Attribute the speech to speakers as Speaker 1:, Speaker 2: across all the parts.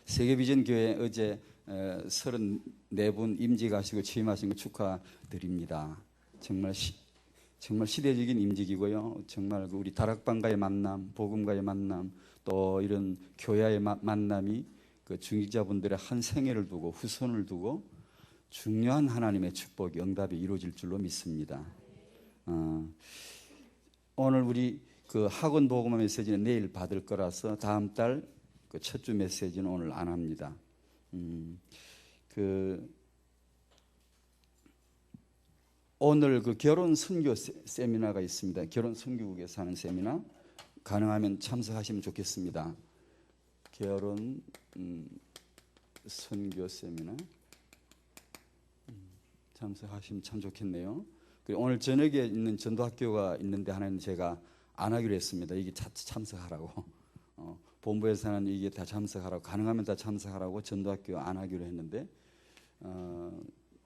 Speaker 1: 세계비전교회 어제 34분 임직하시고 취임하신 거 축하드립니다. 정말 시대적인 임직이고요. 정말 우리 다락방과의 만남, 복음과의 만남, 또 이런 교회의 만남이 그 중직자분들의 한 생애를 두고 후손을 두고 중요한 하나님의 축복이 응답이 이루어질 줄로 믿습니다. 오늘 우리 그 학원 복음 메시지는 내일 받을 거라서 다음 달 그 첫 주 메시지는 오늘 안 합니다. 오늘 그 결혼 선교 세미나가 있습니다. 결혼 선교국에서 하는 세미나 가능하면 참석하시면 좋겠습니다. 결혼 선교 세미나 참석하시면 참 좋겠네요. 그리고 오늘 저녁에 있는 전도학교가 있는데 하나는 제가 안 하기로 했습니다. 이게 참석하라고. 본부에서는 이게 다 참석하라고, 가능하면 다 참석하라고 전도학교 안 하기로 했는데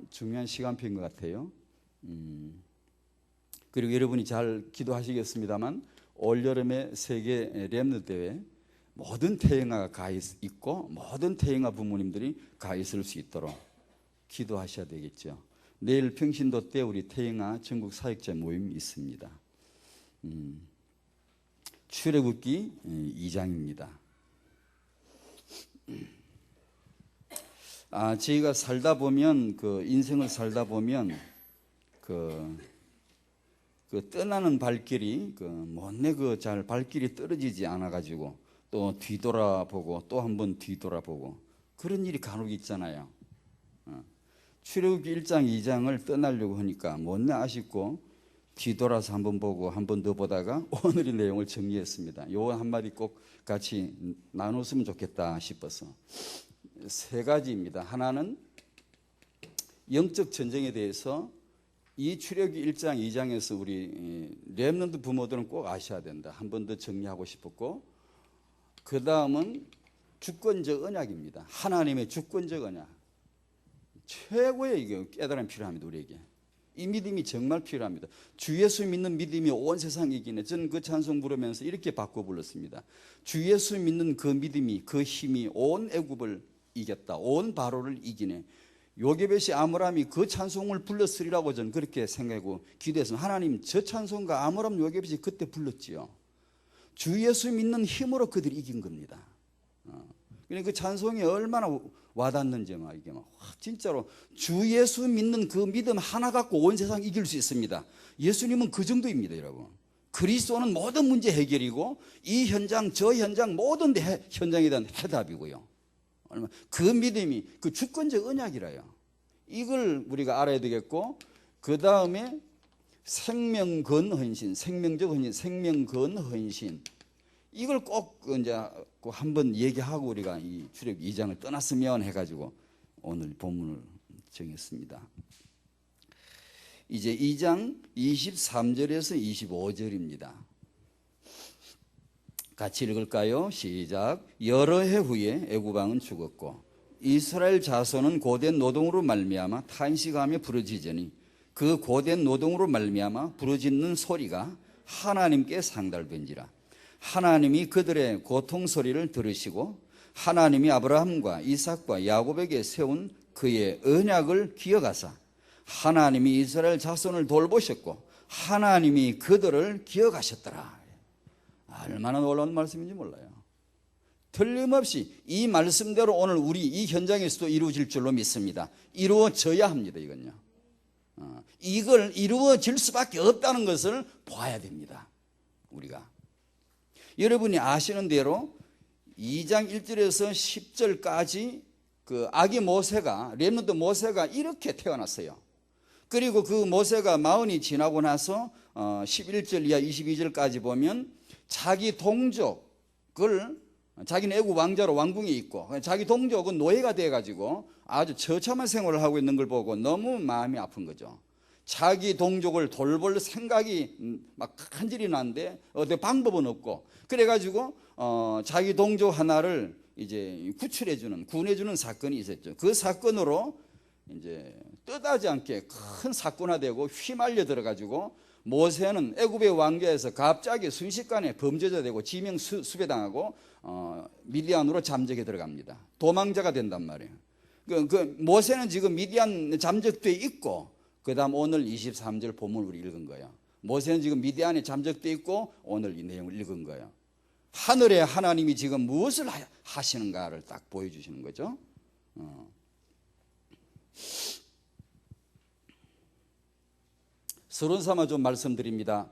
Speaker 1: 중요한 시간표인 것 같아요. 그리고 여러분이 잘 기도하시겠습니다만 올여름에 세계 렘넌트 대회 모든 태영아가 가 있고 모든 태영아 부모님들이 가 있을 수 있도록 기도하셔야 되겠죠. 내일 평신도 때 우리 태영아 전국 사역자 모임이 있습니다. 출애굽기 2장입니다. 저희가 살다 보면 그 인생을 살다 보면 그 떠나는 발길이 못내 잘 발길이 떨어지지 않아 가지고 또 뒤돌아보고 또 한번 뒤돌아보고 그런 일이 간혹 있잖아요. 출애굽기 1장 2장을 떠나려고 하니까 못내 아쉽고 뒤돌아서 한번 보고 한 번 더 보다가 오늘의 내용을 정리했습니다. 요 한마디 꼭 같이 나눴으면 좋겠다 싶어서 세 가지입니다. 하나는 영적 전쟁에 대해서 이 출애굽기 1장 2장에서 우리 렘넌트 부모들은 꼭 아셔야 된다. 한 번 더 정리하고 싶었고, 그 다음은 주권적 언약입니다. 하나님의 주권적 언약. 최고의 이게 깨달음이 필요합니다. 우리에게. 이 믿음이 정말 필요합니다. 주 예수 믿는 믿음이 온 세상 이기네. 저는 그 찬송 부르면서 이렇게 바꿔 불렀습니다. 주 예수 믿는 그 믿음이, 그 힘이 온 애굽을 이겼다. 온 바로를 이기네. 요게벳이 아므람이 그 찬송을 불렀으리라고 저는 그렇게 생각하고 기도했습니다. 하나님, 저 찬송가 아므람 요게벳이 그때 불렀지요. 주 예수 믿는 힘으로 그들이 이긴 겁니다. 그러니까 그 찬송이 얼마나 와닿는지 이게 진짜로 주 예수 믿는 그 믿음 하나 갖고 온 세상 이길 수 있습니다. 예수님은 그 정도입니다, 여러분. 그리스도는 모든 문제 해결이고 이 현장 저 현장 모든 현장에 대한 해답이고요. 그 믿음이 그 주권적 언약이라요. 이걸 우리가 알아야 되겠고, 그 다음에 생명건 헌신, 생명적 헌신, 생명건 헌신. 이걸 꼭 이제 한번 얘기하고 우리가 이 출애굽기 2장을 떠났으면 해가지고 오늘 본문을 정했습니다. 이제 2장 23절에서 25절입니다. 같이 읽을까요? 시작. 여러 해 후에 애굽 왕은 죽었고 이스라엘 자손은 고된 노동으로 말미암아 탄식하며 부르짖으니 그 고된 노동으로 말미암아 부르짖는 소리가 하나님께 상달된지라. 하나님이 그들의 고통 소리를 들으시고 하나님이 아브라함과 이삭과 야곱에게 세운 그의 언약을 기억하사 하나님이 이스라엘 자손을 돌보셨고 하나님이 그들을 기억하셨더라. 얼마나 놀라운 말씀인지 몰라요. 틀림없이 이 말씀대로 오늘 우리 이 현장에서도 이루어질 줄로 믿습니다. 이루어져야 합니다. 이건요. 이걸 이루어질 수밖에 없다는 것을 봐야 됩니다. 우리가. 여러분이 아시는 대로 2장 1절에서 10절까지 그 아기 모세가, 렘넌트 모세가 이렇게 태어났어요. 그리고 그 모세가 마흔이 지나고 나서 11절 이하 22절까지 보면 자기 동족을, 자기는 애굽 왕자로 왕궁에 있고 자기 동족은 노예가 돼가지고 아주 처참한 생활을 하고 있는 걸 보고 너무 마음이 아픈 거죠. 자기 동족을 돌볼 생각이 막 간절히 나는데 어떤 방법은 없고, 그래가지고 자기 동족 하나를 이제 구출해주는, 구원해주는 사건이 있었죠. 그 사건으로 이제 뜻하지 않게 큰 사건화되고 휘말려 들어가지고 모세는 애굽의 왕좌에서 갑자기 순식간에 범죄자 되고 지명 수배당하고 미디안으로 잠적에 들어갑니다. 도망자가 된단 말이에요. 모세는 지금 미디안 잠적돼 있고, 그 다음 오늘 23절 본문을 우리 읽은 거예요. 모세는 지금 미디안에 잠적돼 있고 오늘 이 내용을 읽은 거예요. 하늘의 하나님이 지금 무엇을 하시는가를 딱 보여주시는 거죠. 서론 삼아 좀 말씀드립니다.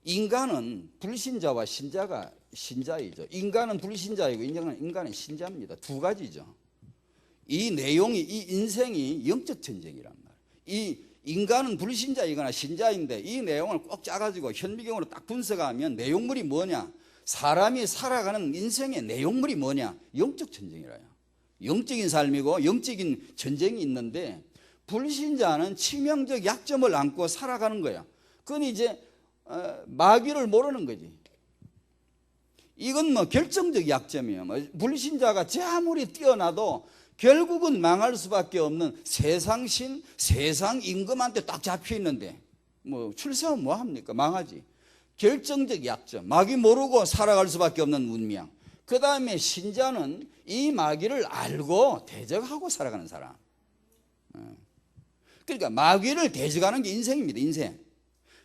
Speaker 1: 인간은 불신자와 신자이죠. 인간은 불신자이고 인간은 신자입니다. 두 가지죠. 이 내용이, 이 인생이 영적 전쟁이란 말이에요. 이 인간은 불신자이거나 신자인데 이 내용을 꼭 짜가지고 현미경으로 딱 분석하면 내용물이 뭐냐? 사람이 살아가는 인생의 내용물이 뭐냐? 영적 전쟁이라요. 영적인 삶이고 영적인 전쟁이 있는데, 불신자는 치명적 약점을 안고 살아가는 거야. 그건 이제 마귀를 모르는 거지. 이건 뭐 결정적 약점이에요. 불신자가 제 아무리 뛰어나도 결국은 망할 수밖에 없는 세상신, 세상 임금한테 딱 잡혀 있는데 뭐 출세하면 뭐 합니까? 망하지. 결정적 약점, 마귀 모르고 살아갈 수밖에 없는 문명. 그 다음에 신자는 이 마귀를 알고 대적하고 살아가는 사람. 그러니까 마귀를 대적하는 게 인생입니다. 인생.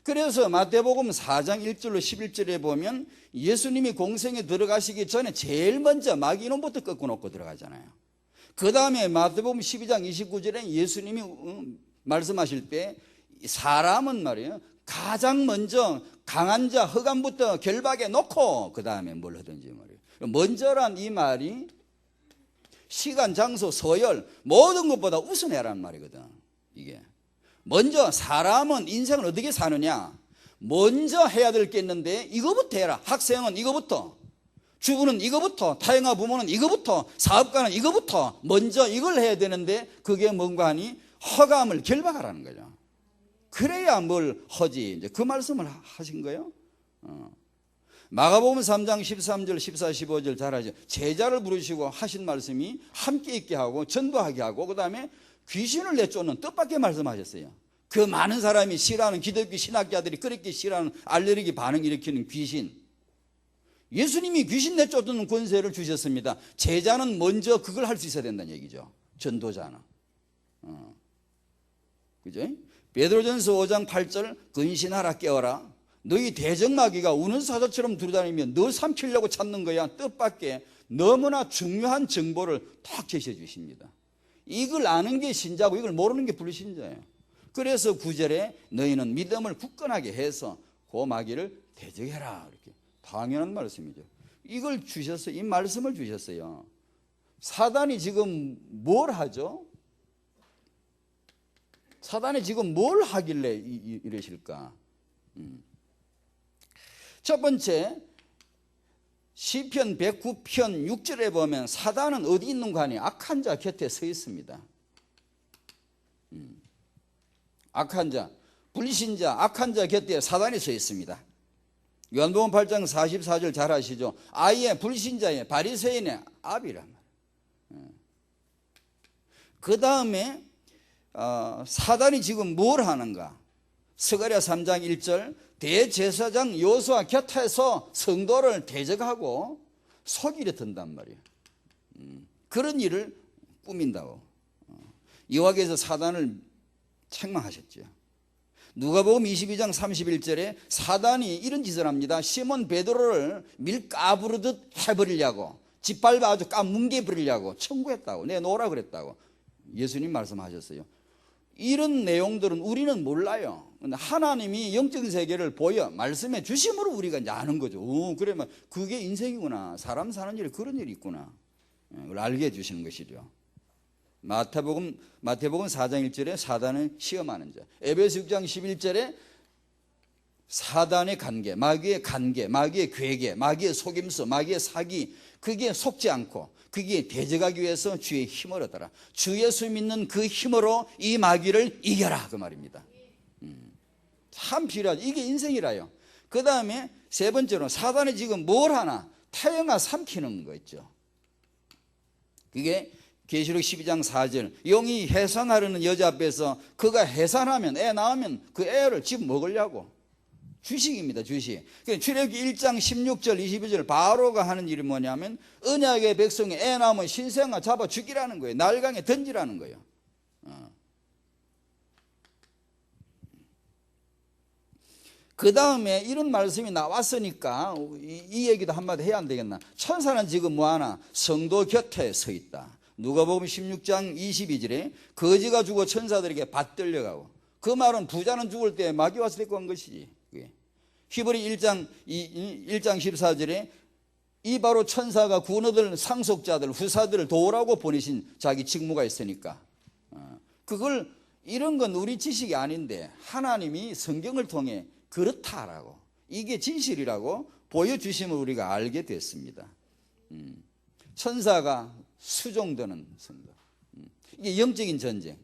Speaker 1: 그래서 마태복음 4장 1절로 11절에 보면 예수님이 공생에 들어가시기 전에 제일 먼저 마귀 이놈부터 꺾어놓고 들어가잖아요. 그 다음에 마태복음 12장 29절에 예수님이 말씀하실 때 사람은 말이에요, 가장 먼저 강한 자 흑암부터 결박해 놓고 그 다음에 뭘 하든지 말이에요. 먼저란 이 말이 시간, 장소, 서열 모든 것보다 우선해라는 말이거든. 이게 먼저 사람은 인생을 어떻게 사느냐, 먼저 해야 될 게 있는데 이거부터 해라. 학생은 이거부터, 주부는 이거부터, 타영아 부모는 이거부터, 사업가는 이거부터 먼저 이걸 해야 되는데 그게 뭔가 하니 허감을 결박하라는 거죠. 그래야 뭘 하지. 이제 그 말씀을 하신 거예요. 마가복음 3장 13절 14, 15절 잘 하죠. 제자를 부르시고 하신 말씀이 함께 있게 하고 전도하게 하고 그 다음에 귀신을 내쫓는 뜻밖의 말씀하셨어요. 그 많은 사람이 싫어하는 기독교 신학자들이 그렇게 싫어하는 알레르기 반응 일으키는 귀신, 예수님이 귀신 내쫓는 권세를 주셨습니다. 제자는 먼저 그걸 할 수 있어야 된다는 얘기죠. 전도자는. 그죠? 베드로전서 5장 8절 근신하라 깨어라. 너희 대적마귀가 우는 사자처럼 두루다니며 너 삼키려고 찾는 거야. 뜻밖의 너무나 중요한 정보를 딱 제시해 주십니다. 이걸 아는 게 신자고 이걸 모르는 게 불신자예요. 그래서 9절에 너희는 믿음을 굳건하게 해서 그 마귀를 대적해라. 이렇게 당연한 말씀이죠. 이걸 주셨어요. 이 말씀을 주셨어요. 사단이 지금 뭘 하죠? 사단이 지금 뭘 하길래 이러실까? 첫 번째, 시편 109편 6절에 보면 사단은 어디 있는가 하니 악한 자 곁에 서 있습니다. 악한 자, 불신자, 악한 자 곁에 사단이 서 있습니다. 요한복음 8장 44절 잘 아시죠? 아이의 불신자의 바리새인의 아비란 말이에요. 그 다음에 사단이 지금 뭘 하는가? 스가랴 3장 1절 대제사장 요수아 곁에서 성도를 대적하고 속이려 든단 말이에요. 그런 일을 꾸민다고. 여호와께서 사단을 책망하셨죠. 누가복음 22장 31절에 사단이 이런 짓을 합니다. 시몬 베드로를 밀 까부르듯 해버리려고, 짓밟아 아주 까뭉개버리려고 청구했다고, 내놓으라 그랬다고 예수님 말씀하셨어요. 이런 내용들은 우리는 몰라요. 하나님이 영적인 세계를 보여 말씀해 주심으로 우리가 이제 아는 거죠. 그러면 그게 인생이구나. 사람 사는 일에 그런 일이 있구나. 그걸 알게 해주시는 것이죠. 마태복음 4장 1절에 사단을 시험하는 자, 에베소 6장 11절에 사단의 관계, 마귀의 괴계, 마귀의 속임수, 마귀의 사기, 그게 속지 않고 그게 대적하기 위해서 주의 힘을 얻어라. 주 예수 믿는 그 힘으로 이 마귀를 이겨라, 그 말입니다. 참 필요하죠. 이게 인생이라요. 그 다음에 세 번째로 사단이 지금 뭘 하나? 태영아 삼키는 거 있죠. 그게 계시록 12장 4절 용이 해산하려는 여자 앞에서 그가 해산하면 애 낳으면 그 애를 집 먹으려고. 주식입니다. 주식. 출애굽기 1장 16절 22절 바로가 하는 일이 뭐냐면 언약의 백성이 애 낳으면 신생아 잡아 죽이라는 거예요. 날강에 던지라는 거예요. 그 다음에 이런 말씀이 나왔으니까 이 얘기도 한마디 해야 안 되겠나. 천사는 지금 뭐하나? 성도 곁에 서 있다. 누가복음 16장 22절에 거지가 죽어 천사들에게 받들려가고, 그 말은 부자는 죽을 때 마귀 와서 데리고 간 것이지. 히브리 1장 14절에 이 바로 천사가 구원 얻을 상속자들 후사들을 도우라고 보내신 자기 직무가 있으니까, 그걸 이런 건 우리 지식이 아닌데 하나님이 성경을 통해 그렇다라고, 이게 진실이라고 보여주심을 우리가 알게 됐습니다. 천사가 수종드는 성도, 이게 영적인 전쟁.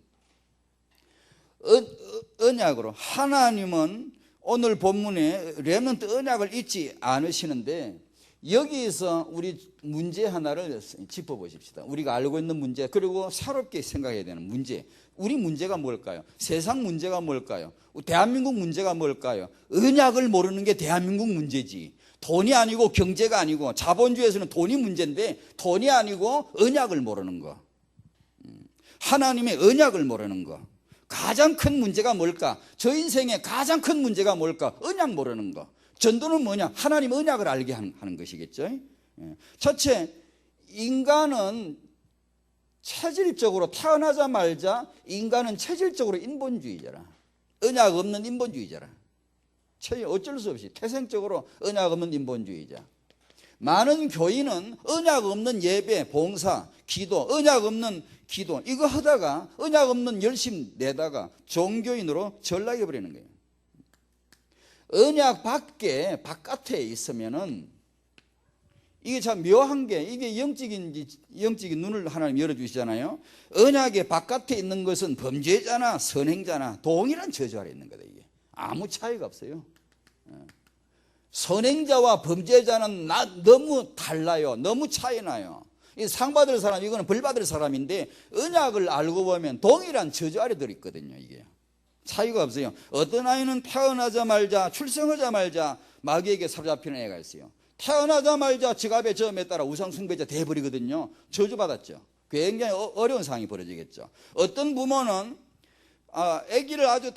Speaker 1: 언약으로 하나님은 오늘 본문에 렘넌트 언약을 잊지 않으시는데, 여기에서 우리 문제 하나를 짚어보십시다. 우리가 알고 있는 문제, 그리고 새롭게 생각해야 되는 문제. 우리 문제가 뭘까요? 세상 문제가 뭘까요? 대한민국 문제가 뭘까요? 언약을 모르는 게 대한민국 문제지. 돈이 아니고 경제가 아니고, 자본주의에서는 돈이 문제인데 돈이 아니고 언약을 모르는 거, 하나님의 언약을 모르는 거. 가장 큰 문제가 뭘까? 저 인생의 가장 큰 문제가 뭘까? 언약 모르는 거. 전도는 뭐냐? 하나님 언약을 알게 하는 것이겠죠. 첫째, 인간은 체질적으로 태어나자마자 인간은 체질적으로 인본주의자라. 언약 없는 인본주의자라. 어쩔 수 없이 태생적으로 언약 없는 인본주의자. 많은 교인은 언약 없는 예배, 봉사, 기도, 언약 없는 기도, 이거 하다가 언약 없는 열심 내다가 종교인으로 전락해 버리는 거예요. 언약 바깥에 있으면은 이게 참 묘한 게, 이게 영적인 눈을 하나님 열어주시잖아요. 언약의 바깥에 있는 것은 범죄자나 선행자나 동일한 저주 아래 있는 거다. 이게 아무 차이가 없어요. 선행자와 범죄자는 너무 달라요. 너무 차이 나요. 상 받을 사람, 이거는 벌 받을 사람인데, 언약을 알고 보면 동일한 저주 아래 들어있거든요. 이게 차이가 없어요. 어떤 아이는 태어나자마자, 출생하자마자 마귀에게 사로잡히는 애가 있어요. 태어나자마자 지갑에 점에 따라 우상숭배자 돼버리거든요. 저주받았죠. 굉장히 어려운 상황이 벌어지겠죠. 어떤 부모는 아기를 아주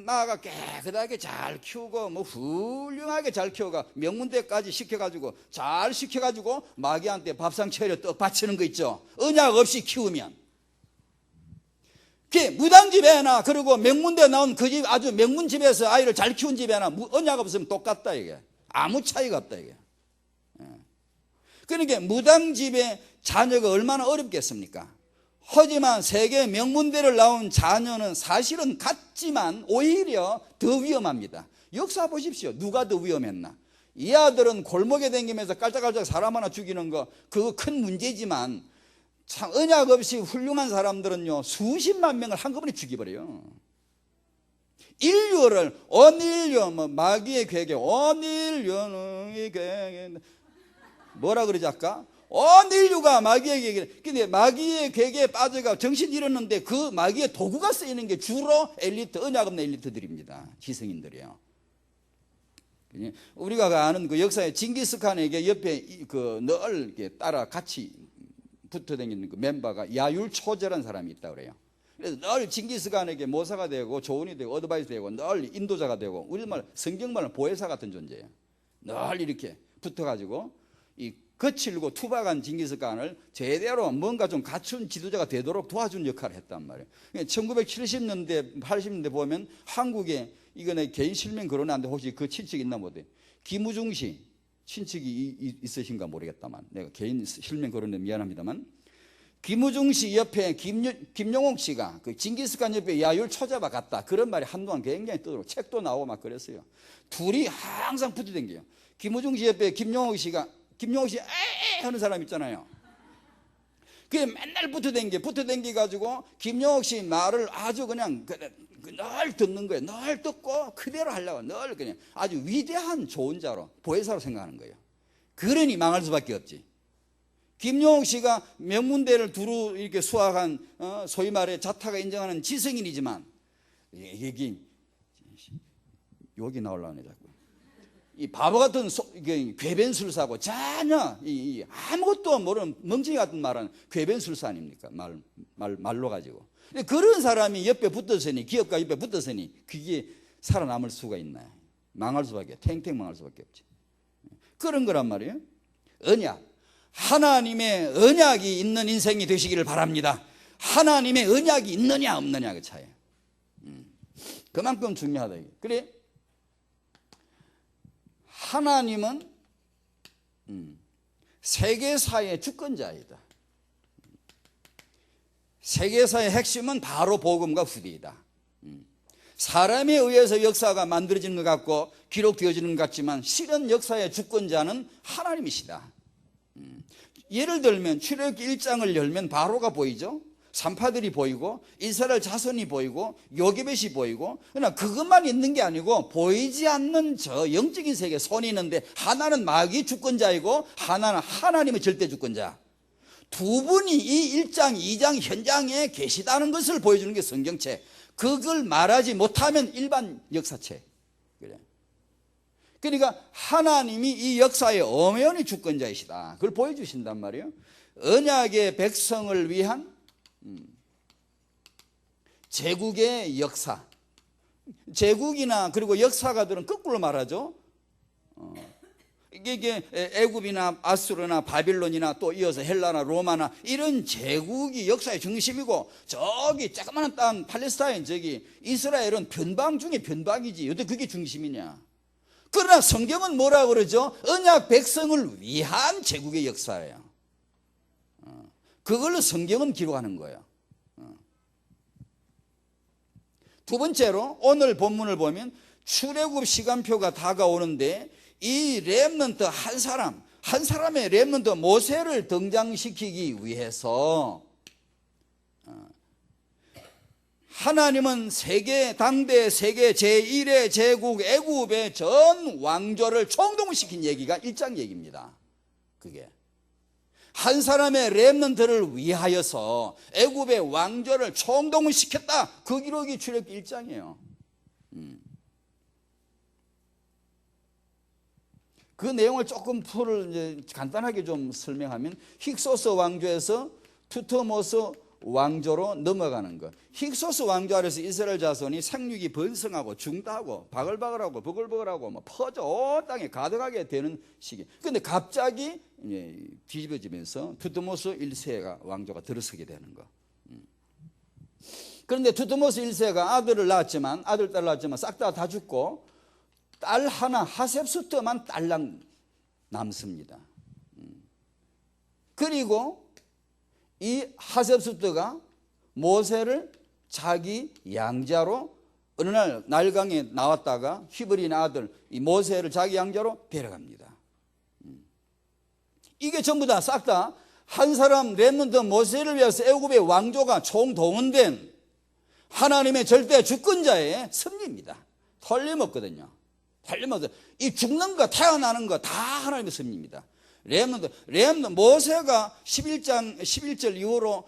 Speaker 1: 낳아가 깨끗하게 잘 키우고 뭐 훌륭하게 잘 키워가 명문대까지 시켜가지고 잘 시켜가지고 마귀한테 밥상 차려 떡 바치는 거 있죠. 언약 없이 키우면 그 무당집에나, 그리고 명문대 나온 그 집 아주 명문집에서 아이를 잘 키운 집에나 언약 없으면 똑같다. 이게 아무 차이가 없다. 이게 그러니까 무당집의 자녀가 얼마나 어렵겠습니까? 하지만 세계 명문대를 나온 자녀는 사실은 같지만 오히려 더 위험합니다. 역사 보십시오. 누가 더 위험했나? 이 아들은 골목에 다니면서 깔짝깔짝 사람 하나 죽이는 거, 그거 큰 문제지만 참 언약 없이 훌륭한 사람들은요 수십만 명을 한꺼번에 죽여버려요. 인류를 온 인류, 마귀의 괴계, 온 인류는 괴계, 뭐라 그러지 아까? 온 인류가 마귀의 괴계. 근데 마귀의 괴계에 빠져가 정신 잃었는데 그 마귀의 도구가 쓰이는 게 주로 엘리트, 언약 없는 엘리트들입니다. 지성인들이에요. 우리가 아는 그 역사에 징기스칸에게 옆에 늘 이렇게 따라 같이 붙어 다니는 그 멤버가 야율초제라는 사람이 있다 그래요. 그래서 늘 징기스칸에게 모사가 되고 조언이 되고 어드바이스 되고 늘 인도자가 되고, 우리말 성경말은 보혜사 같은 존재예요. 늘 이렇게 붙어가지고 이 거칠고 투박한 징기스칸을 제대로 뭔가 좀 갖춘 지도자가 되도록 도와준 역할을 했단 말이에요. 1970년대 80년대 보면 한국에, 이거는 개인 실명 거론하는데 혹시 그 친척이 있나 못해. 김우중 씨 친척이 있으신가 모르겠다만, 내가 개인 실명 거론해 미안합니다만, 김우중 씨 옆에 김용옥 씨가 그 징기스칸 옆에 야율 초자바 같다, 그런 말이 한동안 굉장히 떠들고 책도 나오고 막 그랬어요. 둘이 항상 붙어 댕겨요. 김우중 씨 옆에 김용옥 씨 에에 하는 사람 있잖아요. 그게 맨날 붙어 댕겨가지고 김용옥 씨 말을 아주 그냥 늘 듣는 거예요. 늘 듣고 그대로 하려고 늘 그냥 아주 위대한 조언자로, 보혜사로 생각하는 거예요. 그러니 망할 수밖에 없지. 김용옥 씨가 명문대를 두루 이렇게 수학한 소위 말해 자타가 인정하는 지성인이지만 여기 나오려네 자꾸. 이 바보 같은 궤변술사고 전혀 아무것도 모르는 멍청이 같은 말은 궤변술사 아닙니까? 말로 가지고. 그런 사람이 옆에 붙었으니, 기업가 옆에 붙었으니 그게 살아남을 수가 있나요? 망할 수밖에, 탱탱 망할 수밖에 없지. 그런 거란 말이에요. 언약. 하나님의 언약이 있는 인생이 되시기를 바랍니다. 하나님의 언약이 있느냐 없느냐 그 차이예요. 그만큼 중요하다. 그래 하나님은 세계사의 주권자이다. 세계사의 핵심은 바로 복음과 후대이다. 사람에 의해서 역사가 만들어지는 것 같고 기록되어지는 것 같지만 실은 역사의 주권자는 하나님이시다. 예를 들면 출애굽기 1장을 열면 바로가 보이죠. 산파들이 보이고 이스라엘 자손이 보이고 요게벳이 보이고, 그러나 그것만 있는 게 아니고 보이지 않는 저 영적인 세계에 손이 있는데 하나는 마귀 주권자이고 하나는 하나님의 절대 주권자. 두 분이 이 1장 2장 현장에 계시다는 것을 보여주는 게 성경책. 그걸 말하지 못하면 일반 역사책. 그래. 그러니까 하나님이 이 역사의 엄연히 주권자이시다. 그걸 보여주신단 말이에요. 언약의 백성을 위한 제국의 역사. 제국이나 그리고 역사가들은 거꾸로 말하죠. 이게 애굽이나 아수르나 바빌론이나 또 이어서 헬라나 로마나 이런 제국이 역사의 중심이고, 저기 조그마한 땅 팔레스타인 저기 이스라엘은 변방 중에 변방이지. 어떻게 그게 중심이냐. 그러나 성경은 뭐라 그러죠? 언약 백성을 위한 제국의 역사예요. 그걸로 성경은 기록하는 거예요. 두 번째로 오늘 본문을 보면 출애굽 시간표가 다가오는데 이 렘넌트 한 사람의 렘넌트 모세를 등장시키기 위해서 하나님은 당대 세계 제1의 제국 애굽의 전 왕조를 총동시킨 얘기가 1장 얘기입니다. 그게 한 사람의 렘넌트를 위하여서 애굽의 왕조를 총동시켰다. 그 기록이 출애굽기 1장이에요. 그 내용을 조금 이제 간단하게 좀 설명하면 힉소스 왕조에서 투트모스 왕조로 넘어가는 것. 힉소스 왕조 아래서 이스라엘 자손이 생육이 번성하고 중다하고 바글바글하고 버글버글하고 뭐 퍼져 온 땅에 가득하게 되는 시기. 그런데 갑자기 뒤집어지면서 투트모스 1세가 왕조가 들어서게 되는 거. 그런데 투트모스 1세가 아들 딸 낳았지만 싹 다 죽고 딸 하나 하셉수트만 딸랑 남습니다. 그리고 이 하셉수트가 모세를 자기 양자로 어느 날 날강에 나왔다가 히브리인 아들 이 모세를 자기 양자로 데려갑니다. 이게 전부 다 싹 다 한 사람 렘넌트 모세를 위해서 애굽의 왕조가 총동원된 하나님의 절대 주권자의 섭리입니다. 틀림없거든요. 틀림없어요. 이 죽는 거 태어나는 거 다 하나님의 섭리입니다. 렘넌트 모세가 11절 이후로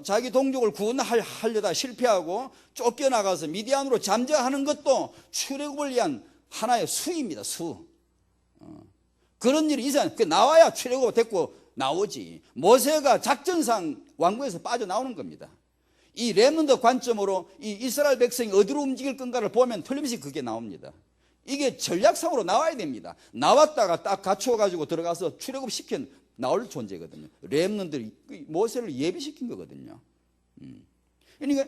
Speaker 1: 자기 동족을 구원하려다 실패하고 쫓겨나가서 미디안으로 잠적하는 것도 출애굽을 위한 하나의 수입니다. 그런 일이 있어야 나와야 출애굽 됐고 나오지. 모세가 작전상 왕국에서 빠져나오는 겁니다. 이 렘넌트 관점으로 이 이스라엘 백성이 어디로 움직일 건가를 보면 틀림없이 그게 나옵니다. 이게 전략상으로 나와야 됩니다. 나왔다가 딱 갖추어가지고 들어가서 출애굽시켜 나올 존재거든요. 렘넌트들이 모세를 예비시킨 거거든요. 그러니까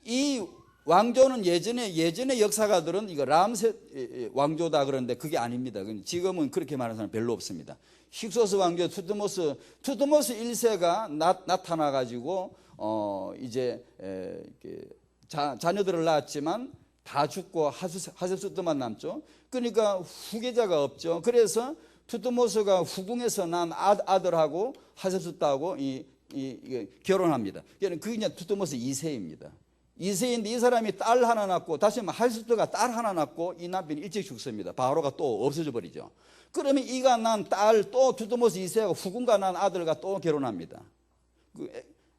Speaker 1: 이 왕조는 예전의 역사가들은 이거 람셋 왕조다 그러는데 그게 아닙니다. 지금은 그렇게 말하는 사람 별로 없습니다. 힉소스 왕조 투트모스 1세가 나타나가지고 이제 자녀들을 낳았지만 다 죽고 하셉수트만 남죠. 그러니까 후계자가 없죠. 그래서 투트모스가 후궁에서 난 아들하고 하셉수트하고 결혼합니다. 그게 이제 투트모스 2세입니다. 2세인데 이 사람이 딸 하나 낳고, 다시 말하면 하스스트가 딸 하나 낳고 이 남편이 일찍 죽습니다. 바로가 또 없어져 버리죠. 그러면 이가 난 딸, 또 두드모스 2세하고 후군가 난 아들과 또 결혼합니다.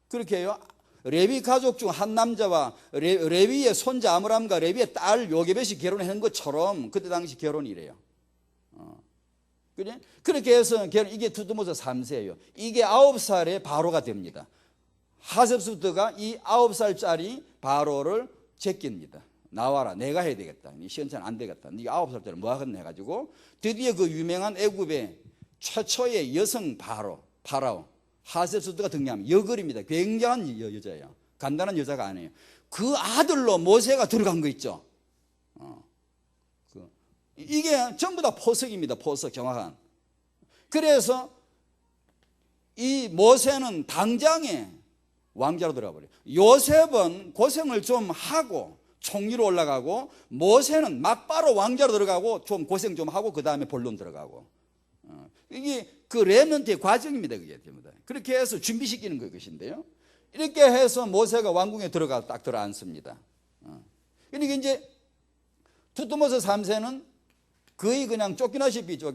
Speaker 1: 그렇게 해요. 레위 가족 중 한 남자와 레위의 손자 아므람과 레위의 딸 요게벳이 결혼한 것처럼 그때 당시 결혼이래요. 그래? 그렇게 해서 이게 두드모스 3세예요. 이게 9살에 바로가 됩니다. 하셉스트가 이 9살짜리 바로를 제낍니다. 나와라, 내가 해야 되겠다. 시원찮 안 되겠다. 네가 9살짜리 뭐 하겠네 해가지고 드디어 그 유명한 애굽의 최초의 여성 파라오 하셉스트가 등장합니다. 여걸입니다. 굉장한 여자예요. 간단한 여자가 아니에요. 그 아들로 모세가 들어간 거 있죠. 이게 전부 다 포석입니다. 포석 정확한. 그래서 이 모세는 당장에 왕자로 들어가 버려요. 요셉은 고생을 좀 하고 총리로 올라가고, 모세는 막바로 왕자로 들어가고 좀 고생 좀 하고 그 다음에 본론 들어가고. 이게 그 렘넌트의 과정입니다. 그게 됩니다. 그렇게 해서 준비시키는 것인데요. 이렇게 해서 모세가 왕궁에 딱 들어앉습니다. 그러니까 이제 두드모스 3세는 거의 그냥 쫓기나시피 저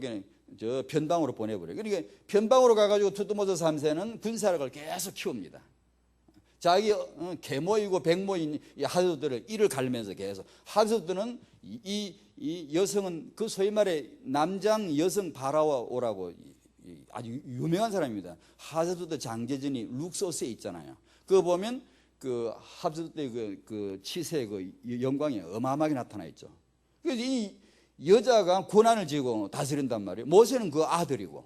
Speaker 1: 변방으로 보내버려요. 그러니까 변방으로 가가지고 두드모스 3세는 군사력을 계속 키웁니다. 자기 계모이고 백모인 하스들을 이를 갈면서 계속. 하스들은 이 여성은 그 소위 말해 남장 여성 바라오라고 아주 유명한 사람입니다. 하스드 장제전이 룩소스에 있잖아요. 그거 보면 그 하스드 그 치세의 그 영광이 어마어마하게 나타나 있죠. 그래서 이 여자가 고난을 지고 다스린단 말이에요. 모세는 그 아들이고,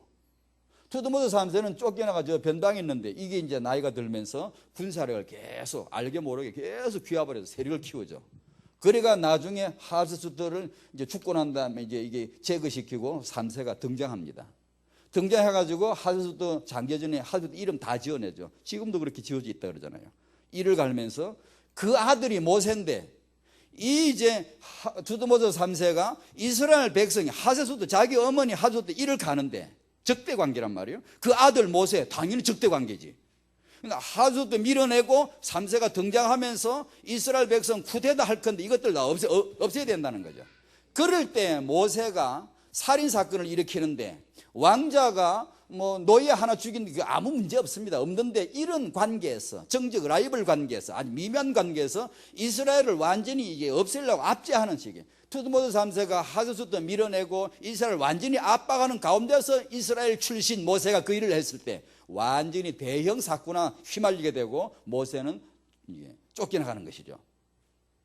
Speaker 1: 두드모스 3세는 쫓겨나가 저 변방에 있는데 이게 이제 나이가 들면서 군사력을 계속 알게 모르게 계속 귀화버려서 세력을 키우죠. 그래가 나중에 하스스트를 이제 죽고 난 다음에 이제 이게 제거시키고 3세가 등장합니다. 등장해가지고 하스스트 장계전에 하스스트 이름 다 지어내죠. 지금도 그렇게 지어져 있다 그러잖아요. 이를 갈면서 그 아들이 모세인데, 이 이제 두드모스 3세가 이스라엘 백성이 하세스도 자기 어머니 하세스도 이를 가는데 적대 관계란 말이에요. 그 아들 모세 당연히 적대 관계지. 그러니까 하세스도 밀어내고 3세가 등장하면서 이스라엘 백성 쿠데타 할 건데 이것들 다 없애야 된다는 거죠. 그럴 때 모세가 살인 사건을 일으키는데 왕자가 뭐 노예 하나 죽인 게 아무 문제 없습니다. 없는데 이런 관계에서, 정적 라이벌 관계에서, 아주 미묘한 관계에서 이스라엘을 완전히 이게 없애려고 압제하는 식이에요. 두드모스 3세가 하스스트 밀어내고 이스라엘 완전히 압박하는 가운데서 이스라엘 출신 모세가 그 일을 했을 때 완전히 대형 사건에 휘말리게 되고 모세는 쫓겨나가는 것이죠.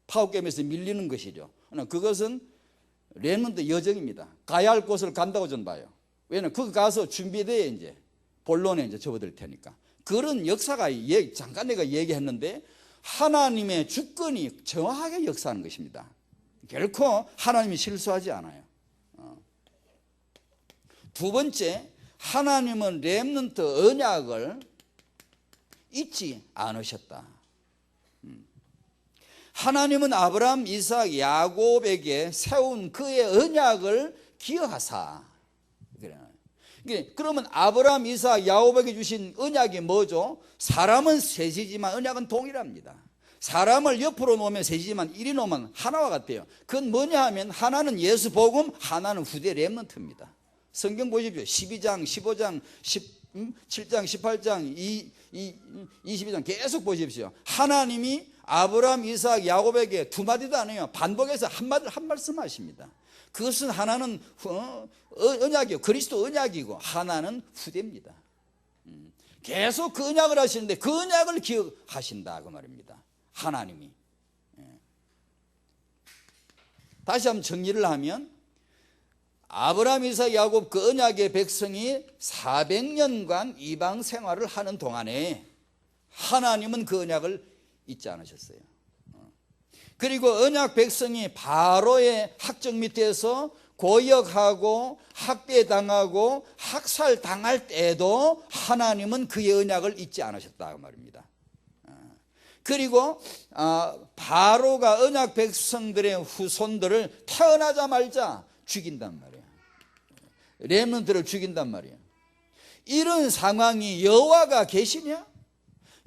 Speaker 1: 파워게임에서 밀리는 것이죠. 그것은 렘넌트 여정입니다. 가야 할 곳을 간다고 저는 봐요. 왜냐면 거기 가서 준비돼야 이제 본론에 이제 접어들 테니까. 그런 역사가 잠깐 내가 얘기했는데 하나님의 주권이 정확하게 역사하는 것입니다. 결코 하나님이 실수하지 않아요. 두 번째, 하나님은 렘넌트 언약을 잊지 않으셨다. 하나님은 아브라함, 이삭, 야곱에게 세운 그의 언약을 기억하사. 그러면 아브라함, 이삭, 야곱에게 주신 언약이 뭐죠? 사람은 셋이지만 언약은 동일합니다. 사람을 옆으로 놓으면 셋이지만 이리 놓으면 하나와 같아요. 그건 뭐냐 하면 하나는 예수 복음, 하나는 후대 렘넌트입니다. 성경 보십시오. 12장, 15장, 17장, 18장, 22장 계속 보십시오. 하나님이 아브라함, 이삭, 야곱에게 두 마디도 안 해요. 반복해서 한 말씀 하십니다. 그것은 하나는 언약이고 그리스도 언약이고 하나는 후대입니다. 계속 그 언약을 하시는데 그 언약을 기억하신다 그 말입니다. 하나님이. 다시 한번 정리를 하면 아브라함, 이삭, 야곱 그 언약의 백성이 400년간 이방 생활을 하는 동안에 하나님은 그 언약을 잊지 않으셨어요. 그리고 언약 백성이 바로의 학적 밑에서 고역하고 학대당하고 학살당할 때도 하나님은 그의 언약을 잊지 않으셨다 그 말입니다. 그리고 바로가 언약 백성들의 후손들을 태어나자마자 죽인단 말이에요. 렘넌트를 죽인단 말이에요. 이런 상황이 여호와가 계시냐?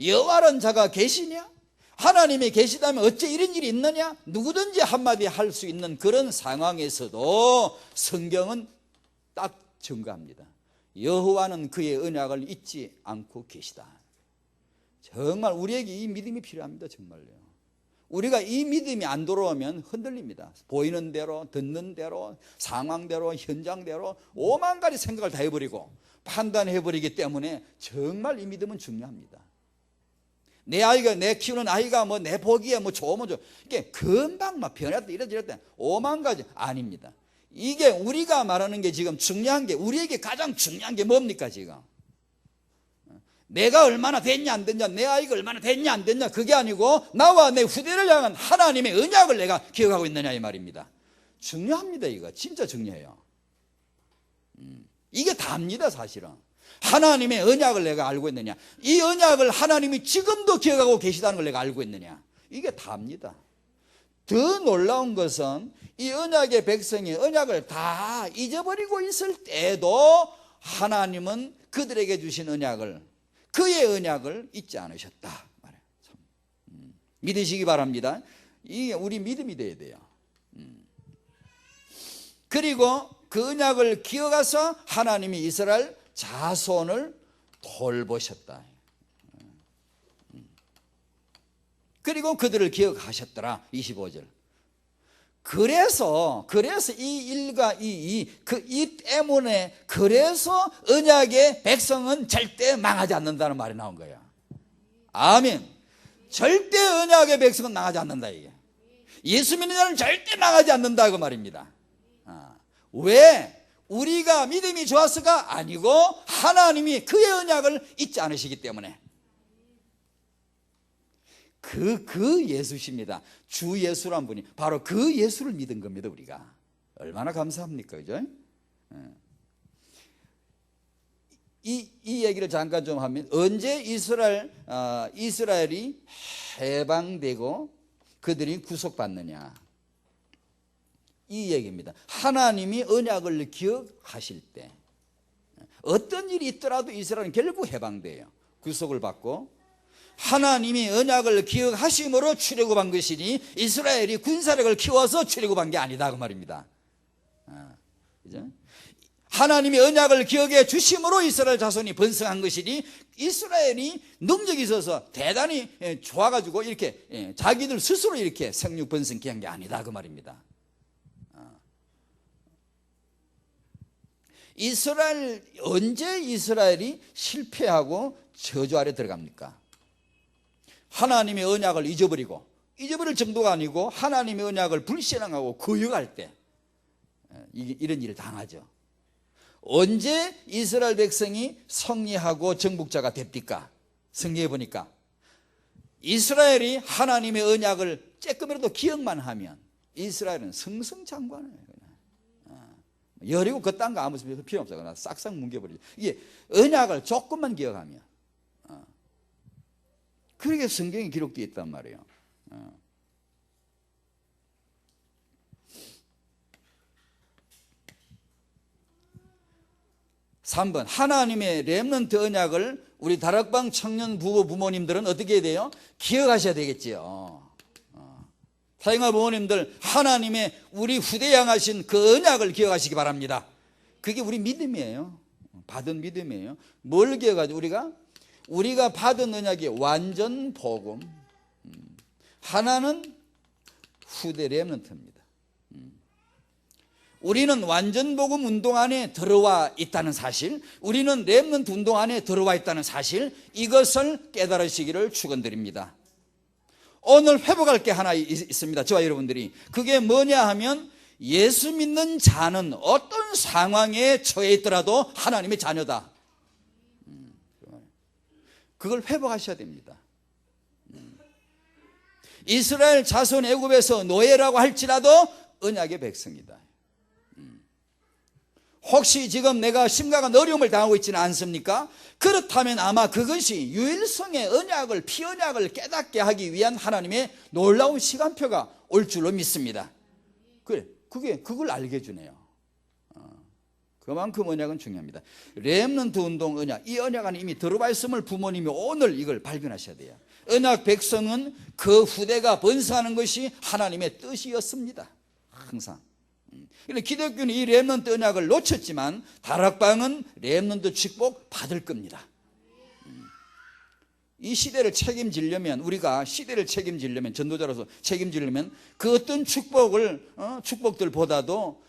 Speaker 1: 여호와라는 자가 계시냐?
Speaker 2: 하나님이 계시다면 어째 이런 일이 있느냐? 누구든지 한마디 할 수 있는 그런 상황에서도 성경은 딱 증거합니다. 여호와는 그의 언약을 잊지 않고 계시다. 정말 우리에게 이 믿음이 필요합니다. 정말요. 우리가 이 믿음이 안 들어오면 흔들립니다. 보이는 대로, 듣는 대로, 상황대로, 현장대로 오만 가지 생각을 다 해버리고 판단해버리기 때문에 정말 이 믿음은 중요합니다. 내 아이가, 내 키우는 아이가 뭐 내 보기에 뭐 좋으면 좋아. 이게 금방 막 변했다, 이랬다, 오만 가지. 아닙니다. 이게 우리가 말하는 게 지금 중요한 게, 우리에게 가장 중요한 게 뭡니까, 지금? 내가 얼마나 됐냐 안 됐냐, 내 아이가 얼마나 됐냐 안 됐냐, 그게 아니고 나와 내 후대를 향한 하나님의 언약을 내가 기억하고 있느냐 이 말입니다. 중요합니다. 이거 진짜 중요해요. 이게 답니다. 사실은 하나님의 언약을 내가 알고 있느냐, 이 언약을 하나님이 지금도 기억하고 계시다는 걸 내가 알고 있느냐, 이게 답니다. 더 놀라운 것은 이 언약의 백성이 언약을 다 잊어버리고 있을 때도 하나님은 그들에게 주신 언약을, 그의 언약을 잊지 않으셨다. 믿으시기 바랍니다. 이게 우리 믿음이 돼야 돼요. 그리고 그 언약을 기억해서 하나님이 이스라엘 자손을 돌보셨다. 그리고 그들을 기억하셨더라. 25절. 그래서 이 일과 이 때문에, 그래서 언약의 백성은 절대 망하지 않는다는 말이 나온 거야. 아멘. 절대 언약의 백성은 망하지 않는다. 이게 예수 믿는 자는 절대 망하지 않는다 그 말입니다. 왜? 우리가 믿음이 좋았을까? 아니고 하나님이 그의 언약을 잊지 않으시기 때문에. 그 예수십니다. 주 예수란 분이 바로 그 예수를 믿은 겁니다. 우리가 얼마나 감사합니까, 그죠? 이 얘기를 잠깐 좀 하면, 언제 이스라엘이 해방되고 그들이 구속받느냐, 이 얘기입니다. 하나님이 언약을 기억하실 때 어떤 일이 있더라도 이스라엘은 결국 해방돼요. 구속을 받고 하나님이 언약을 기억하심으로 출애굽한 것이니 이스라엘이 군사력을 키워서 출애굽한 게 아니다 그 말입니다. 그죠? 하나님이 언약을 기억해 주심으로 이스라엘 자손이 번성한 것이니 이스라엘이 능력이 있어서 대단히 좋아가지고 이렇게 자기들 스스로 이렇게 생육 번성케 한 게 아니다 그 말입니다. 언제 이스라엘이 실패하고 저주 아래 들어갑니까? 하나님의 언약을 잊어버릴 정도가 아니고 하나님의 언약을 불신앙하고 거역할 때 이런 일을 당하죠. 언제 이스라엘 백성이 승리하고 정복자가 됩니까? 성경에 보니까 이스라엘이 하나님의 언약을 조금이라도 기억만 하면 이스라엘은 승승장구하네요. 여리고 그딴 거 아무 필요 없어. 싹싹 뭉개버리죠. 이게 언약을 조금만 기억하면, 그렇게 성경에 기록되어 있단 말이에요. 3번, 하나님의 렘넌트 언약을 우리 다락방 청년 부모님들은 어떻게 해야 돼요? 기억하셔야 되겠지요. 사랑하는 부모님들, 하나님의 우리 후대 향하신 그 언약을 기억하시기 바랍니다. 그게 우리 믿음이에요. 받은 믿음이에요. 뭘 기억하죠? 우리가 받은 언약이 완전 복음, 하나는 후대 렘넌트입니다. 우리는 완전 복음 운동 안에 들어와 있다는 사실, 우리는 렘넌트 운동 안에 들어와 있다는 사실, 이것을 깨달으시기를 축원드립니다. 오늘 회복할 게 하나 있습니다. 저와 여러분들이. 그게 뭐냐 하면, 예수 믿는 자는 어떤 상황에 처해 있더라도 하나님의 자녀다. 그걸 회복하셔야 됩니다. 이스라엘 자손 애굽에서 노예라고 할지라도 언약의 백성이다. 혹시 지금 내가 심각한 어려움을 당하고 있지는 않습니까? 그렇다면 아마 그것이 유일성의 언약을, 피언약을 깨닫게 하기 위한 하나님의 놀라운 시간표가 올 줄로 믿습니다. 그걸 알게 해주네요. 그만큼 언약은 중요합니다. 렘넌트 운동 언약, 이 언약 안에 이미 들어와 있음을 부모님이 오늘 이걸 발견하셔야 돼요. 언약 백성은 그 후대가 번성하는 것이 하나님의 뜻이었습니다. 항상. 그런데 기독교는 이 렘넌트 언약을 놓쳤지만 다락방은 렘넌트 축복 받을 겁니다. 이 시대를 책임지려면, 우리가 시대를 책임지려면, 전도자로서 책임지려면 그 어떤 축복들보다도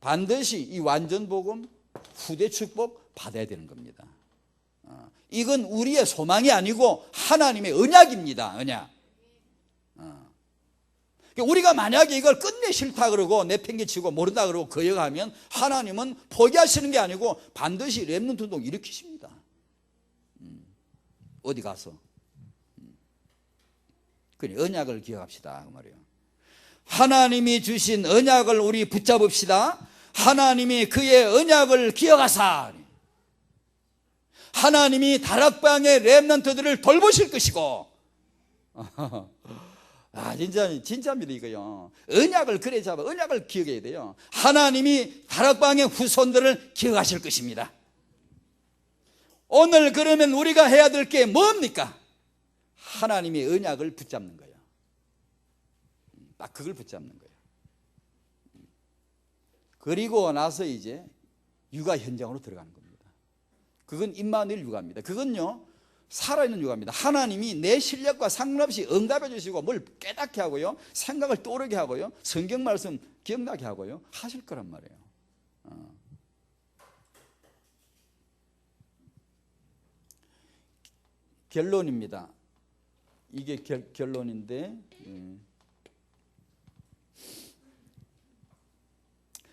Speaker 2: 반드시 이 완전복음 후대 축복 받아야 되는 겁니다. 이건 우리의 소망이 아니고 하나님의 언약입니다. 언약. 우리가 만약에 이걸 끝내 싫다 그러고 내팽개치고 모른다 그러고 거역하면 하나님은 포기하시는 게 아니고 반드시 렘넌트 운동 일으키십니다. 어디 가서. 그래, 언약을 기억합시다 그 말이에요. 하나님이 주신 언약을 우리 붙잡읍시다. 하나님이 그의 언약을 기억하사 하나님이 다락방의 렘넌트들을 돌보실 것이고 진짜입니다 이거요. 언약을 그래 잡아 언약을 기억해야 돼요. 하나님이 다락방의 후손들을 기억하실 것입니다. 오늘 그러면 우리가 해야 될 게 뭡니까? 하나님의 언약을 붙잡는 거예요. 딱 그걸 붙잡는 거예요. 그리고 나서 이제 육아 현장으로 들어가는 겁니다. 그건 임마누엘 육아입니다. 그건요 살아있는 육아입니다. 하나님이 내 실력과 상관없이 응답해 주시고 뭘 깨닫게 하고요, 생각을 떠오르게 하고요, 성경 말씀 기억나게 하고요 하실 거란 말이에요. 결론입니다. 이게 결론인데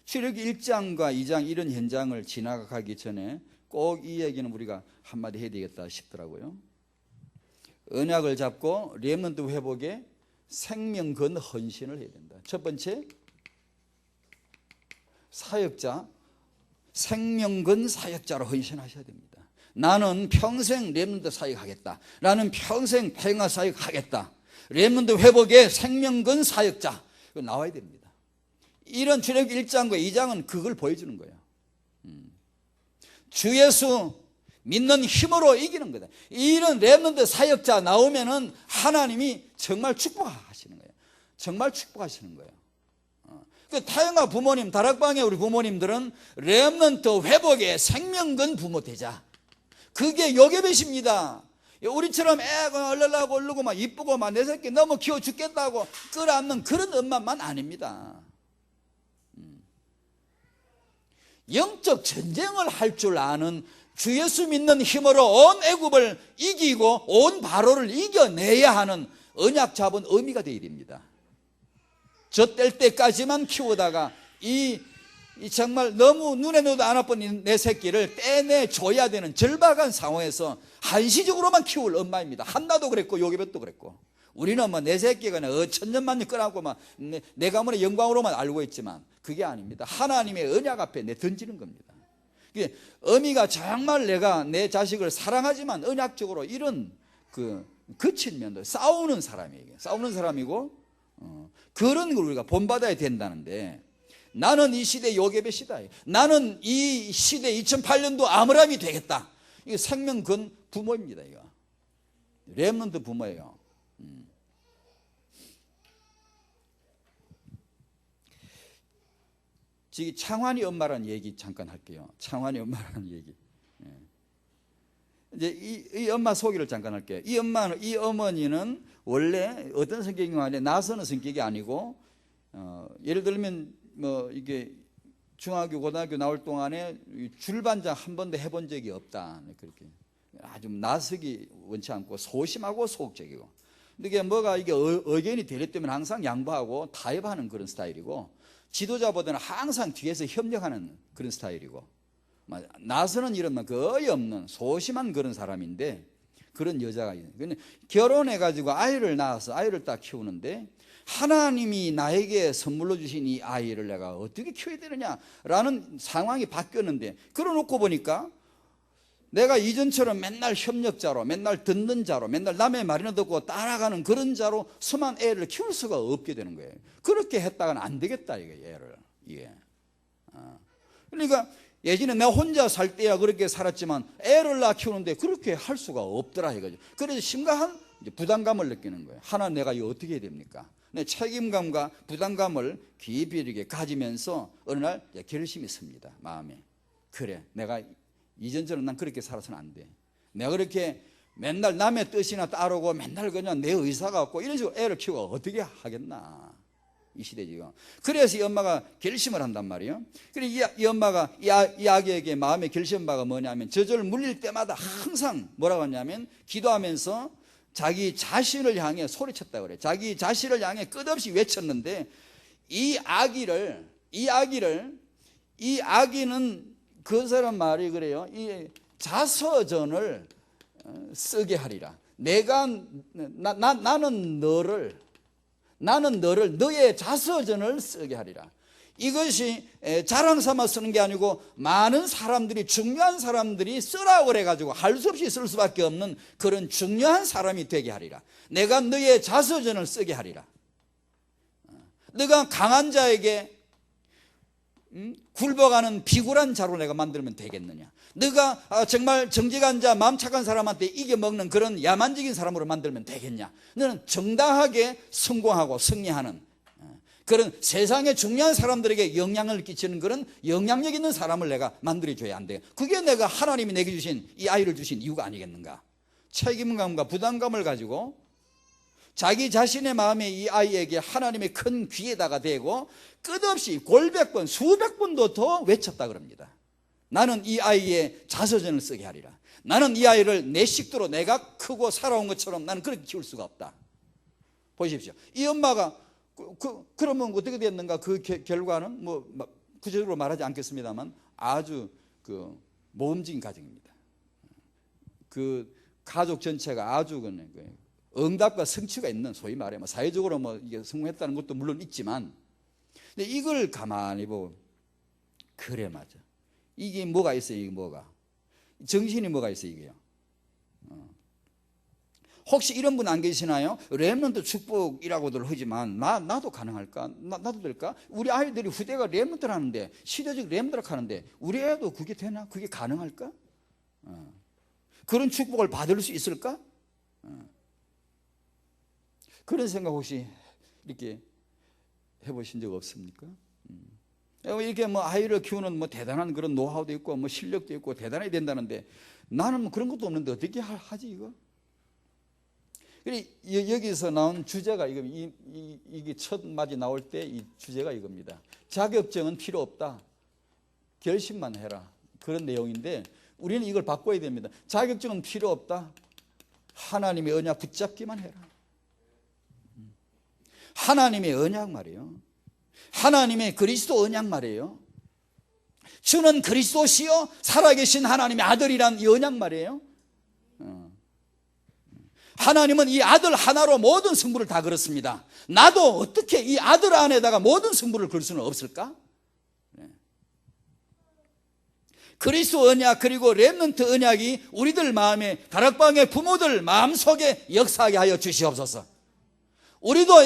Speaker 2: 출애굽기 1장과 2장 이런 현장을 지나가기 전에 꼭 이 얘기는 우리가 한마디 해야 되겠다 싶더라고요. 언약을 잡고 렘넌트 회복에 생명 건 헌신을 해야 된다. 첫 번째, 사역자, 생명 건 사역자로 헌신하셔야 됩니다. 나는 평생 렘넌트 사역하겠다. 나는 평생 평화 사역하겠다. 렘넌트 회복에 생명 건 사역자. 이거 나와야 됩니다. 이런 출애굽기 1장과 2장은 그걸 보여주는 거예요. 주 예수 믿는 힘으로 이기는 거다. 이런 렘넌트 사역자 나오면은 하나님이 정말 축복하시는 거예요. 정말 축복하시는 거예요. 그 타영아 부모님, 다락방의 우리 부모님들은 렘넌트 회복에 생명 건 부모 되자. 그게 요괴배십니다. 우리처럼 애가 얼르고 얼르고 막 이쁘고 막 내 새끼 너무 키워 죽겠다고 끌어안는 그런 엄마만 아닙니다. 영적 전쟁을 할 줄 아는 주 예수 믿는 힘으로 온 애굽을 이기고 온 바로를 이겨내야 하는 언약 잡은 어미가 되어야 됩니다. 젖될 때까지만 키우다가 이 정말 너무 눈에 넣어도 안 아픈 내 새끼를 떼내줘야 되는 절박한 상황에서 한시적으로만 키울 엄마입니다. 한나도 그랬고 요괴벳도 그랬고. 우리는 뭐 내 새끼가 천년만년 끌어안고 막 내 가문의 영광으로만 알고 있지만 그게 아닙니다. 하나님의 언약 앞에 내 던지는 겁니다. 어미가 정말 내가 내 자식을 사랑하지만 언약적으로 이런 거친 면도 싸우는 사람이에요. 싸우는 사람이고 그런 걸 우리가 본받아야 된다는데 나는 이 시대 요괴벳이다. 나는 이 시대 2008년도 아므람이 되겠다. 이거 생명 건 부모입니다. 이거 렘넌트 부모예요. 지금 창환이 엄마라는 얘기 잠깐 할게요. 창환이 엄마라는 얘기. 이제 이 엄마 소개를 잠깐 할게요. 이 어머니는 원래 어떤 성격이 아니라 나서는 성격이 아니고 예를 들면 뭐 이게 중학교 고등학교 나올 동안에 줄반장 한 번도 해본 적이 없다. 그렇게 아주 나서기 원치 않고 소심하고 소극적이고. 근데 이게 뭐가 이게 의견이 되려 때문에 항상 양보하고 타협하는 그런 스타일이고. 지도자보다는 항상 뒤에서 협력하는 그런 스타일이고 나서는 일은 거의 없는 소심한 그런 사람인데 그런 여자가 있어요. 결혼해가지고 아이를 낳아서 아이를 딱 키우는데 하나님이 나에게 선물로 주신 이 아이를 내가 어떻게 키워야 되느냐라는 상황이 바뀌었는데 그러놓고 보니까 내가 이전처럼 맨날 협력자로 맨날 듣는 자로 맨날 남의 말이나 듣고 따라가는 그런 자로 수만 애를 키울 수가 없게 되는 거예요. 그렇게 했다가는 안 되겠다 이게 애를. 그러니까 예전에 내가 혼자 살 때야 그렇게 살았지만 애를 낳아 키우는데 그렇게 할 수가 없더라 이거죠. 그래서 심각한 부담감을 느끼는 거예요. 하나 내가 이거 어떻게 해야 됩니까? 내 책임감과 부담감을 깊이 이렇게 가지면서 어느 날 결심이 섭니다. 마음에. 그래, 내가 이전처럼 난 그렇게 살아서는 안 돼. 내가 그렇게 맨날 남의 뜻이나 따르고 맨날 그냥 내 의사가 없고 이런 식으로 애를 키우고 어떻게 하겠나. 이 시대 지금. 그래서 이 엄마가 결심을 한단 말이에요. 그래서 이 엄마가 이 아기에게 마음의 결심 바가 뭐냐면 저절을 물릴 때마다 항상 뭐라고 하냐면 기도하면서 자기 자신을 향해 소리쳤다 그래. 자기 자신을 향해 끝없이 외쳤는데 이 아기는 그 사람 말이 그래요. 이 자서전을 쓰게 하리라. 나는 너를 너의 자서전을 쓰게 하리라. 이것이 자랑 삼아 쓰는 게 아니고 많은 사람들이 중요한 사람들이 쓰라고 그래가지고 할 수 없이 쓸 수밖에 없는 그런 중요한 사람이 되게 하리라. 내가 너의 자서전을 쓰게 하리라. 너가 강한 자에게 굴복하는 비굴한 자로 내가 만들면 되겠느냐. 너가 정말 정직한 자, 마음 착한 사람한테 이겨먹는 그런 야만적인 사람으로 만들면 되겠냐. 너는 정당하게 성공하고 승리하는 그런 세상의 중요한 사람들에게 영향을 끼치는 그런 영향력 있는 사람을 내가 만들어줘야 안 돼요. 그게 내가 하나님이 내게 주신 이 아이를 주신 이유가 아니겠는가. 책임감과 부담감을 가지고 자기 자신의 마음에 이 아이에게 하나님의 큰 귀에다가 대고 끝없이 골백 번 수백 번도 더 외쳤다 그럽니다. 나는 이 아이의 자서전을 쓰게 하리라. 나는 이 아이를 내 식도로 내가 크고 살아온 것처럼 나는 그렇게 키울 수가 없다. 보십시오. 이 엄마가 그러면 어떻게 됐는가? 그 결과는 뭐 구체적으로 말하지 않겠습니다만 아주 그 모험적인 가정입니다. 그 가족 전체가 아주 응답과 성취가 있는 소위 말해 뭐 사회적으로 뭐 이게 성공했다는 것도 물론 있지만, 근데 이걸 가만히 보고 그래 맞아. 이게 뭐가 있어요? 이게 뭐가 정신이 뭐가 있어요? 이게요. 혹시 이런 분 안 계시나요? 렘넌트 축복이라고들 하지만 나도 가능할까? 나도 될까? 우리 아이들이 후대가 렘넌트를 하는데 시대적 렘넌트를 하는데 우리 애도 그게 되나? 그게 가능할까? 그런 축복을 받을 수 있을까? 그런 생각 혹시 이렇게 해보신 적 없습니까? 이렇게 뭐 아이를 키우는 뭐 대단한 그런 노하우도 있고 뭐 실력도 있고 대단해야 된다는데 나는 뭐 그런 것도 없는데 어떻게 하지 이거? 여기서 나온 주제가 이게 첫 마디 나올 때 이 주제가 이겁니다. 자격증은 필요 없다. 결심만 해라. 그런 내용인데 우리는 이걸 바꿔야 됩니다. 자격증은 필요 없다. 하나님의 언약 붙잡기만 해라. 하나님의 언약 말이에요. 하나님의 그리스도 언약 말이에요. 주는 그리스도시요 살아계신 하나님의 아들이란 이 언약 말이에요. 하나님은 이 아들 하나로 모든 승부를 다 걸었습니다. 나도 어떻게 이 아들 안에다가 모든 승부를 걸 수는 없을까? 그리스도 언약 그리고 렘넌트 언약이 우리들 마음에 다락방의 부모들 마음속에 역사하게 하여 주시옵소서. 우리도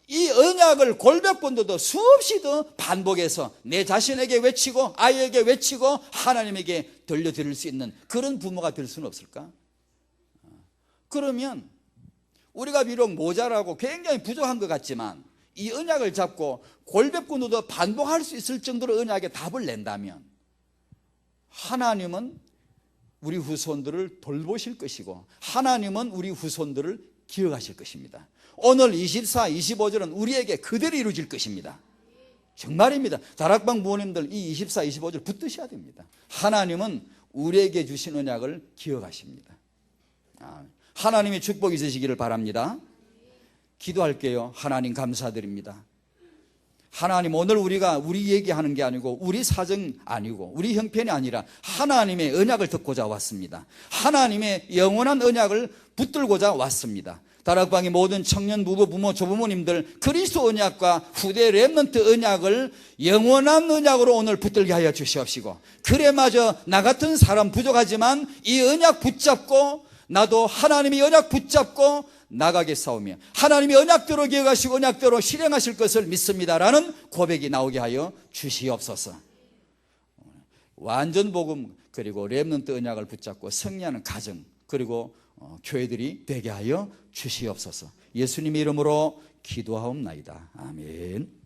Speaker 2: 이 언약을 골백 번도 더 수없이 더 반복해서 내 자신에게 외치고 아이에게 외치고 하나님에게 들려드릴 수 있는 그런 부모가 될 수는 없을까? 그러면 우리가 비록 모자라고 굉장히 부족한 것 같지만 이 언약을 잡고 골백 번도 더 반복할 수 있을 정도로 언약에 답을 낸다면 하나님은 우리 후손들을 돌보실 것이고 하나님은 우리 후손들을 기억하실 것입니다. 오늘 24, 25절은 우리에게 그대로 이루어질 것입니다. 정말입니다. 다락방 부모님들 이 24, 25절 붙드셔야 됩니다. 하나님은 우리에게 주신 언약을 기억하십니다. 하나님의 축복이 있으시기를 바랍니다. 기도할게요. 하나님 감사드립니다. 하나님 오늘 우리가 우리 얘기하는 게 아니고 우리 사정 아니고 우리 형편이 아니라 하나님의 언약을 듣고자 왔습니다. 하나님의 영원한 언약을 붙들고자 왔습니다. 다락방의 모든 청년 부부 부모 조부모님들 그리스도 언약과 후대 렘넌트 언약을 영원한 언약으로 오늘 붙들게 하여 주시옵시고 그래마저 나 같은 사람 부족하지만 이 언약 붙잡고 나도 하나님의 언약 붙잡고 나가겠사오며 하나님의 언약대로 기억하시고 언약대로 실행하실 것을 믿습니다라는 고백이 나오게 하여 주시옵소서. 완전 복음 그리고 렘넌트 언약을 붙잡고 승리하는 가정 그리고 교회들이 되게 하여 주시옵소서. 예수님의 이름으로 기도하옵나이다. 아멘.